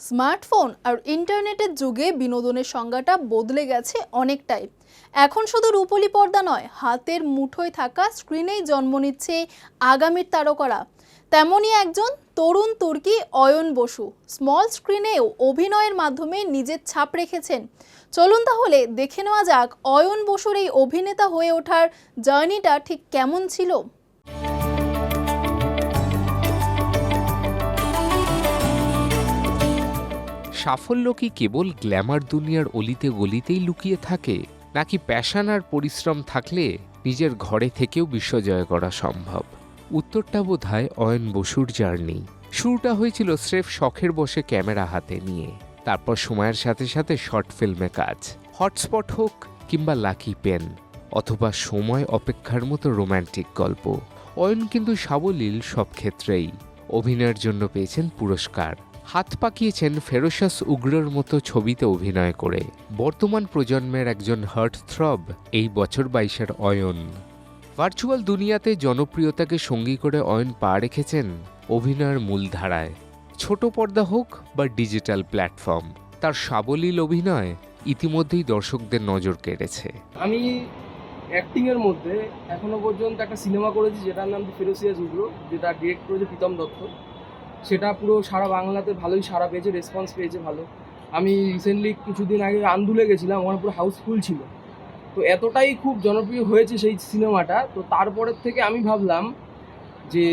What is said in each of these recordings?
Smartphone আর ইন্টারনেটের যুগে বিনোদনের সংজ্ঞাটা বদলে গেছে অনেকটাই। এখন শুধু রূপলী পর্দা নয়, হাতের মুঠোয় থাকা স্ক্রিনেই জন্ম নিচ্ছে আগামীর তারকারা। তেমনই একজন তরুণ তুর্কি অয়ন বসু স্মল স্ক্রিনেও অভিনয়ের মাধ্যমে নিজের ছাপ রেখেছেন। চলুন তাহলে দেখে নেওয়া যাক অয়ন বসুর এই অভিনেতা হয়ে ওঠার জার্নিটা ঠিক কেমন ছিল। সাফল্য কি কেবল গ্ল্যামার দুনিয়ার অলিতে গলিতেই লুকিয়ে থাকে, নাকি প্যাশন আর পরিশ্রম থাকলে নিজের ঘরে থেকেও বিশ্বজয় করা সম্ভব? উত্তরটা বোধহয় অয়ন বসুর জার্নি। শুরুটা হয়েছিল স্রেফ শখের বসে ক্যামেরা হাতে নিয়ে, তারপর সময়ের সাথে সাথে শর্ট ফিল্মে কাজ, হটস্পট হোক কিংবা লাকি পেন, অথবা সময় অপেক্ষার মতো রোম্যান্টিক গল্প। অয়ন কিন্তু সাবলীল সব ক্ষেত্রেই। অভিনয়ের জন্য পেয়েছেন পুরস্কার, হাত পাকিয়েছেন ফেরোসাস উগ্রর মতো ছবিতে অভিনয় করে। বর্তমান প্রজন্মের একজন হার্টথ্রব এই বছর 22-এর অয়ন। ভার্চুয়াল দুনিয়াতে জনপ্রিয়তাকে সঙ্গী করে অয়ন পা রেখেছেন অভিনয়ের মূলধারায়। ছোট পর্দা হোক বা ডিজিটাল প্ল্যাটফর্ম, তার সাবলীল অভিনয় ইতিমধ্যেই দর্শকদের নজর কেড়েছে। আমি অ্যাক্টিংয়ের মধ্যে এখনো পর্যন্ত একটা সিনেমা করেছি যেটার নাম ফেরোসিয়াস উগ্র, যেটা ডিরেক্ট করেছে প্রীতম দত্ত। সেটা পুরো সারা বাংলাতে ভালোই সাড়া পেয়েছে, রেসপন্স পেয়েছে ভালো। আমি রিসেন্টলি কিছুদিন আগে আন্দুলে গেছিলাম, ওখানে পুরো হাউসফুল ছিল। তো এতটাই খুব জনপ্রিয় হয়েছে সেই সিনেমাটা। তো তারপরের থেকে আমি ভাবলাম যে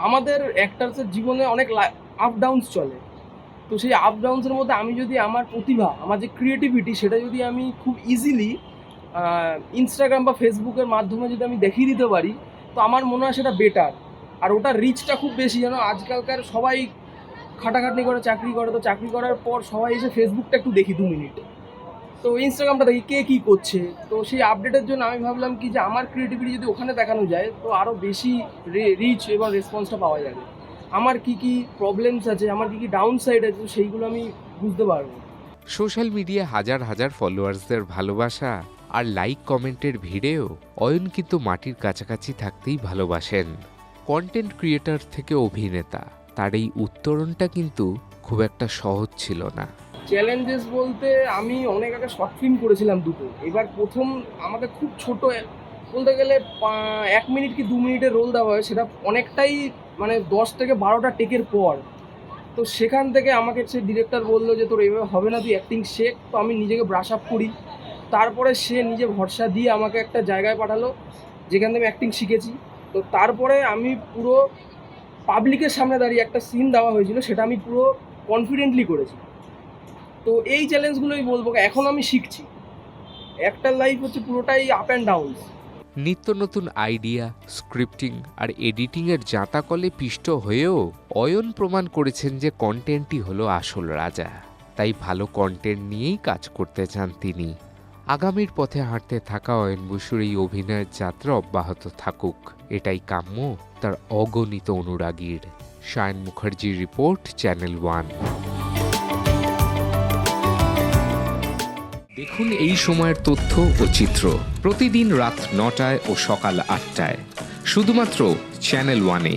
আমাদের অ্যাক্টার্সের জীবনে অনেক আপ ডাউনস চলে। তো সেই আপ ডাউনসের মধ্যে আমি যদি আমার প্রতিভা, আমার যে ক্রিয়েটিভিটি, সেটা যদি আমি খুব ইজিলি ইনস্টাগ্রাম বা ফেসবুকের মাধ্যমে যদি আমি দেখিয়ে দিতে পারি, তো আমার মনে হয় সেটা বেটার। আর ওটার রিচটা খুব বেশি। যেন আজকালকার সবাই খাটাখাটনি করে চাকরি করে, তো চাকরি করার পর সবাই এসে ফেসবুকটা একটু দেখি 2 মিনিট, তো ইনস্টাগ্রামটা দেখি কে কী করছে। তো সেই আপডেটের জন্য আমি ভাবলাম কি যে আমার ক্রিয়েটিভিটি যদি ওখানে দেখানো যায়, তো আরও বেশি রিচ এবং রেসপন্সটা পাওয়া যাবে। আমার কি কি প্রবলেমস আছে, আমার কি কি ডাউন সাইড আছে, সেইগুলো আমি বুঝতে পারবো। সোশ্যাল মিডিয়া হাজার হাজার ফলোয়ার্সদের ভালোবাসা আর লাইক কমেন্টের ভিড়েও অয়ন কিন্তু মাটির কাছাকাছি থাকতেই ভালোবাসেন। কন্টেন্ট ক্রিয়েটর থেকে অভিনেতা, তার এই উত্তরণটা কিন্তু খুব একটা সহজ ছিল না। চ্যালেঞ্জেস বলতে আমি অনেক আগে শর্ট ফিল্ম করেছিলাম 2টো। এবার প্রথম আমাকে খুব ছোট বলতে গেলে 1 মিনিট কি 2 মিনিটের রোল দেওয়া হয়, সেটা অনেকটাই মানে 10 থেকে 12টা টেকের পর। তো সেখান থেকে আমাকে সে ডিরেক্টর বললো যে তোর এভাবে হবে না, তুই অ্যাক্টিং শেখ। তো আমি নিজেকে ব্রাশ আপ করি। তারপরে সে নিজে ভরসা দিয়ে আমাকে একটা জায়গায় পাঠালো যেখান থেকে আমি অ্যাক্টিং শিখেছি। তো তারপরে আমি পুরো পাবলিকের সামনে দাঁড়িয়ে একটা সিন দেওয়া হয়েছিল, সেটা আমি পুরো কনফিডেন্টলি করেছি। তো এই চ্যালেঞ্জগুলোই বলবো, এখন আমি শিখছি। একটা লাইফ হচ্ছে পুরোটাই আপ অ্যান্ড ডাউন। নিত্য নতুন আইডিয়া, স্ক্রিপ্টিং আর এডিটিংয়ের জাঁতাকলে পিষ্ট হয়েও অয়ন প্রমাণ করেছেন যে কন্টেন্টই হলো আসল রাজা। তাই ভালো কন্টেন্ট নিয়েই কাজ করতে চান তিনি। আগামীর পথে হাঁটতে থাকা অয়ন বসুর এই অভিনয়ের যাত্রা অব্যাহত থাকুক, এটাই কাম্য তার অগণিত অনুরাগীর। সায়ন মুখার্জির রিপোর্ট, চ্যানেল 1। দেখুন এই সময়ের তথ্য ও চিত্র প্রতিদিন রাত 9টায় ও সকাল 8টায়, শুধুমাত্র চ্যানেল 1-এ।